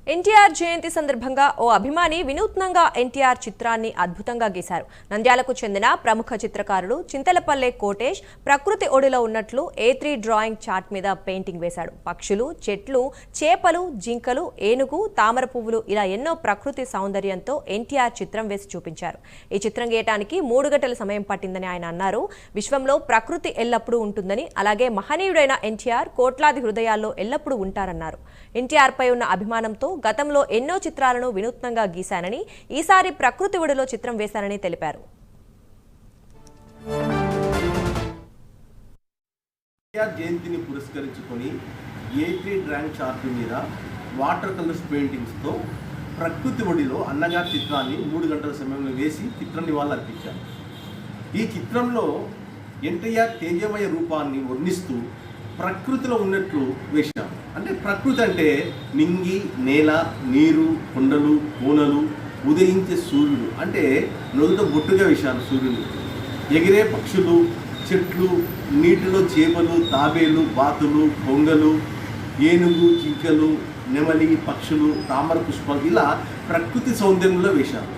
ఎన్టీఆర్ జయంతి సందర్భంగా ఓ అభిమాని వినూత్నంగా ఎన్టీఆర్ చిత్రాన్ని అద్భుతంగా గీశారు. నంద్యాలకు చెందిన ప్రముఖ చిత్రకారుడు చింతలపల్లె కోటేష్ ప్రకృతి ఒడిలో ఉన్నట్లు A3 డ్రాయింగ్ చార్ట్ మీద పెయింటింగ్ వేశాడు. పక్షులు, చెట్లు, చేపలు, జింకలు, ఏనుగు, తామర పువ్వులు ఇలా ఎన్నో ప్రకృతి సౌందర్యంతో ఎన్టీఆర్ చిత్రం వేసి చూపించారు. ఈ చిత్రం గీయటానికి 3 గంటల సమయం పట్టిందని ఆయన అన్నారు. విశ్వంలో ప్రకృతి ఎల్లప్పుడూ ఉంటుందని, అలాగే మహనీయుడైన ఎన్టీఆర్ కోట్లాది హృదయాల్లో ఎల్లప్పుడూ ఉంటారన్నారు. ఎన్టీఆర్ పై ఉన్న అభిమానంతో గతంలో ఎన్నో చిత్రాలను వినూత్నంగా గీశానని, ఈసారి ప్రకృతి ఒడిలో చిత్రం వేశానని తెలిపారు. ఎన్టీఆర్ జయంతిని పురస్కరించుకొని A3 డ్రాయింగ్ చార్ట్ మీద వాటర్ కలర్స్ పెయింటింగ్స్తో ప్రకృతి ఒడిలో అన్నగారి చిత్రాన్ని 3 గంటల సమయంలో వేసి చిత్ర నివాళులు అర్పించారు. ఈ చిత్రంలో ఎన్టీఆర్ తేజమయ రూపాన్ని వర్ణిస్తూ ప్రకృతిలో ఉన్నట్లు వేశాం. అంటే ప్రకృతి అంటే నింగి, నేల, నీరు, కొండలు, కోనలు, ఉదయించే సూర్యుడు అంటే నొదుట బొట్టుగా వేశాను సూర్యుడు, ఎగిరే పక్షులు, చెట్లు, నీటిలో చేపలు, తాబేలు, బాతులు, కొంగలు, ఏనుగు, జింకలు, నెమలి, పక్షులు, తామర పుష్పాలు ఇలా ప్రకృతి సౌందర్యంలో వేశాను.